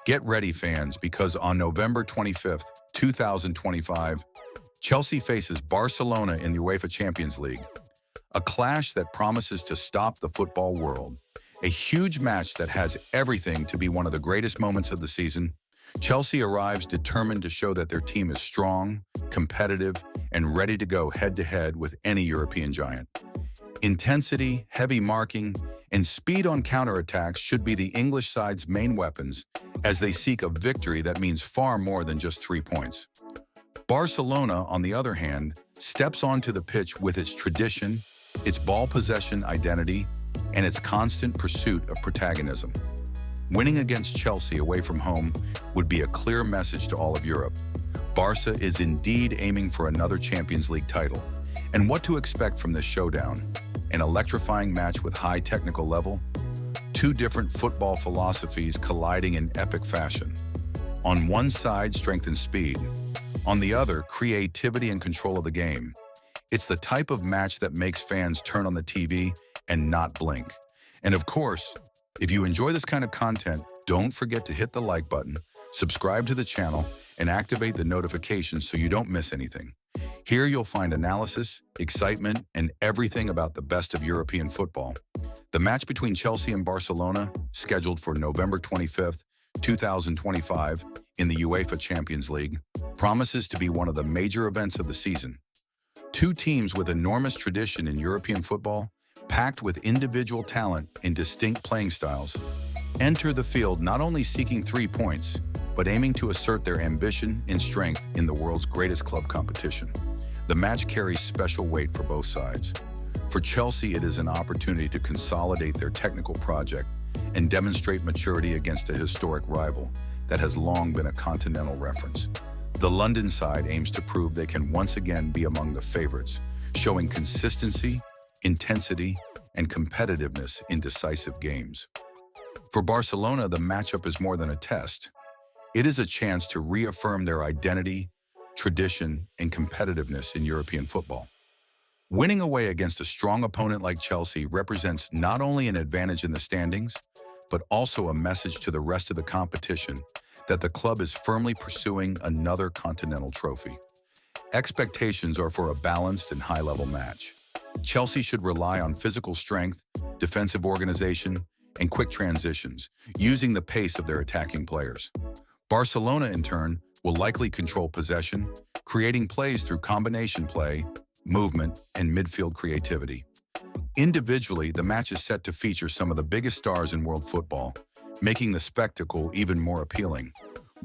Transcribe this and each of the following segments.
Get ready, fans, because on November 25th, 2025, Chelsea faces Barcelona in the UEFA Champions League, a clash that promises to stop the football world. A huge match that has everything to be one of the greatest moments of the season. Chelsea arrives determined to show that their team is strong, competitive, and ready to go head-to-head with any European giant. Intensity, heavy marking, and speed on counterattacks should be the English side's main weapons as they seek a victory that means far more than just 3 points. Barcelona, on the other hand, steps onto the pitch with its tradition, its ball possession identity, and its constant pursuit of protagonism. Winning against Chelsea away from home would be a clear message to all of Europe. Barca is indeed aiming for another Champions League title. And what to expect from this showdown? An electrifying match with high technical level? Two different football philosophies colliding in epic fashion. On one side, strength and speed. On the other, creativity and control of the game. It's the type of match that makes fans turn on the TV and not blink. And of course, if you enjoy this kind of content, don't forget to hit the like button, subscribe to the channel, and activate the notifications so you don't miss anything. Here you'll find analysis, excitement, and everything about the best of European football. The match between Chelsea and Barcelona, scheduled for November 25th, 2025, in the UEFA Champions League, promises to be one of the major events of the season. Two teams with enormous tradition in European football, packed with individual talent and distinct playing styles, enter the field not only seeking 3 points, but aiming to assert their ambition and strength in the world's greatest club competition. The match carries special weight for both sides. For Chelsea, it is an opportunity to consolidate their technical project and demonstrate maturity against a historic rival that has long been a continental reference. The London side aims to prove they can once again be among the favorites, showing consistency, intensity, and competitiveness in decisive games. For Barcelona, the matchup is more than a test. It is a chance to reaffirm their identity, tradition, and competitiveness in European football. Winning away against a strong opponent like Chelsea represents not only an advantage in the standings, but also a message to the rest of the competition that the club is firmly pursuing another continental trophy. Expectations are for a balanced and high-level match. Chelsea should rely on physical strength, defensive organization, and quick transitions, using the pace of their attacking players. Barcelona, in turn, will likely control possession, creating plays through combination play, movement, and midfield creativity. Individually, the match is set to feature some of the biggest stars in world football, making the spectacle even more appealing.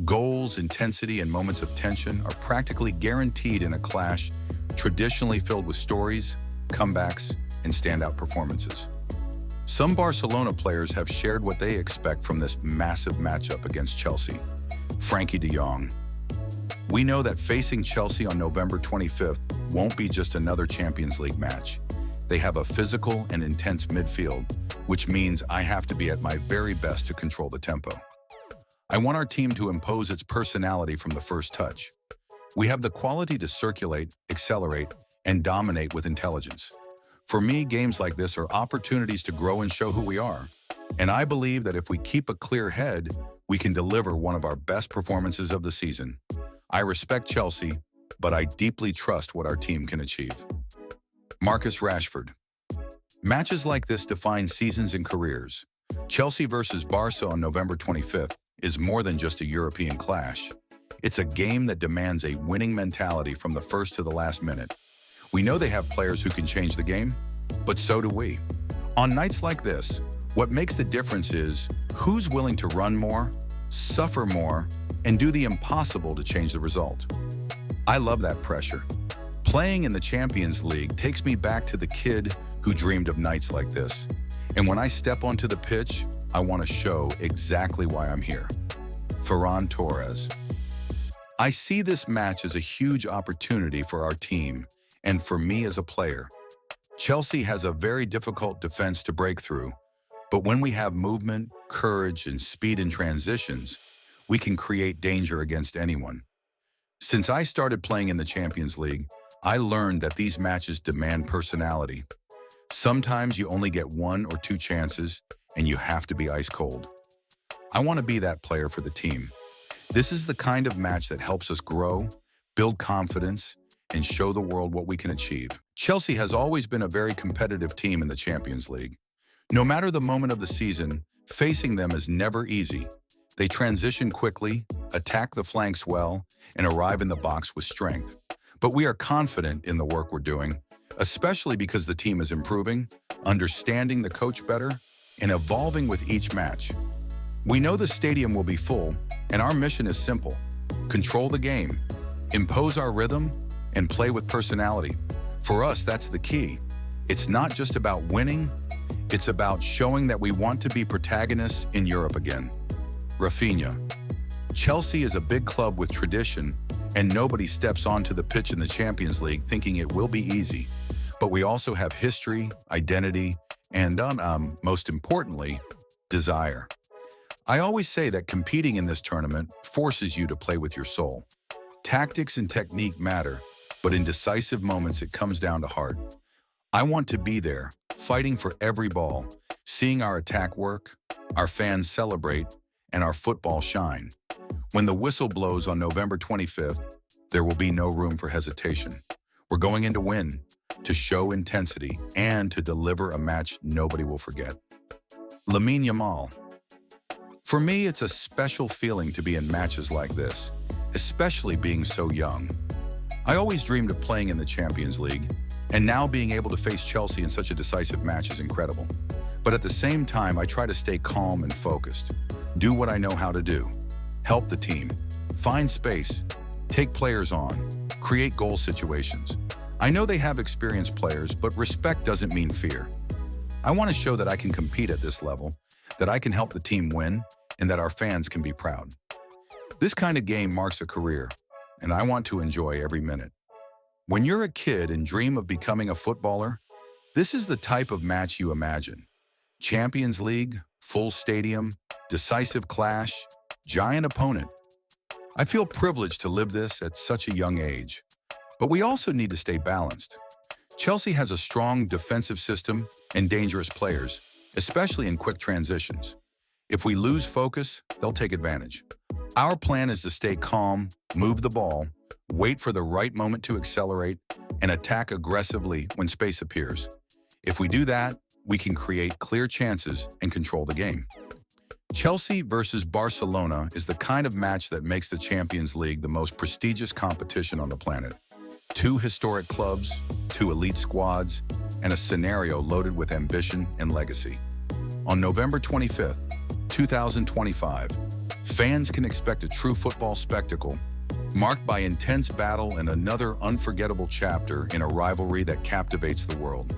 Goals, intensity, and moments of tension are practically guaranteed in a clash traditionally filled with stories, comebacks, and standout performances. Some Barcelona players have shared what they expect from this massive matchup against Chelsea. Frankie de Jong. We know that facing Chelsea on November 25th won't be just another Champions League match. They have a physical and intense midfield, which means I have to be at my very best to control the tempo. I want our team to impose its personality from the first touch. We have the quality to circulate, accelerate, and dominate with intelligence. For me, games like this are opportunities to grow and show who we are. And I believe that if we keep a clear head, we can deliver one of our best performances of the season. I respect Chelsea, but I deeply trust what our team can achieve. Marcus Rashford. Matches like this define seasons and careers. Chelsea versus Barca on November 25th is more than just a European clash. It's a game that demands a winning mentality from the first to the last minute. We know they have players who can change the game, but so do we. On nights like this, what makes the difference is who's willing to run more, suffer more, and do the impossible to change the result. I love that pressure. Playing in the Champions League takes me back to the kid who dreamed of nights like this. And when I step onto the pitch, I want to show exactly why I'm here. Ferran Torres. I see this match as a huge opportunity for our team and for me as a player. Chelsea has a very difficult defense to break through, but when we have movement, courage, and speed in transitions, we can create danger against anyone. Since I started playing in the Champions League, I learned that these matches demand personality. Sometimes you only get 1 or 2 chances, and you have to be ice cold. I want to be that player for the team. This is the kind of match that helps us grow, build confidence, and show the world what we can achieve. Chelsea has always been a very competitive team in the Champions League. No matter the moment of the season, facing them is never easy. They transition quickly, attack the flanks well, and arrive in the box with strength. But we are confident in the work we're doing, especially because the team is improving, understanding the coach better, and evolving with each match. We know the stadium will be full, and our mission is simple: control the game, impose our rhythm, and play with personality. For us, that's the key. It's not just about winning, it's about showing that we want to be protagonists in Europe again. Rafinha. Chelsea is a big club with tradition, and nobody steps onto the pitch in the Champions League thinking it will be easy. But we also have history, identity, and most importantly, desire. I always say that competing in this tournament forces you to play with your soul. Tactics and technique matter, but in decisive moments it comes down to heart. I want to be there, fighting for every ball, seeing our attack work, our fans celebrate, and our football shine. When the whistle blows on November 25th, there will be no room for hesitation. We're going in to win, to show intensity, and to deliver a match nobody will forget. Lamine Yamal. For me, it's a special feeling to be in matches like this, especially being so young. I always dreamed of playing in the Champions League, and now being able to face Chelsea in such a decisive match is incredible. But at the same time, I try to stay calm and focused, do what I know how to do, help the team, find space, take players on, create goal situations. I know they have experienced players, but respect doesn't mean fear. I want to show that I can compete at this level, that I can help the team win, and that our fans can be proud. This kind of game marks a career, and I want to enjoy every minute. When you're a kid and dream of becoming a footballer, this is the type of match you imagine. Champions League, full stadium, decisive clash, giant opponent. I feel privileged to live this at such a young age. But we also need to stay balanced. Chelsea has a strong defensive system and dangerous players, especially in quick transitions. If we lose focus, they'll take advantage. Our plan is to stay calm, move the ball, wait for the right moment to accelerate, and attack aggressively when space appears. If we do that, we can create clear chances and control the game. Chelsea versus Barcelona is the kind of match that makes the Champions League the most prestigious competition on the planet. Two historic clubs, two elite squads, and a scenario loaded with ambition and legacy. On November 25th, 2025, fans can expect a true football spectacle marked by intense battle and another unforgettable chapter in a rivalry that captivates the world.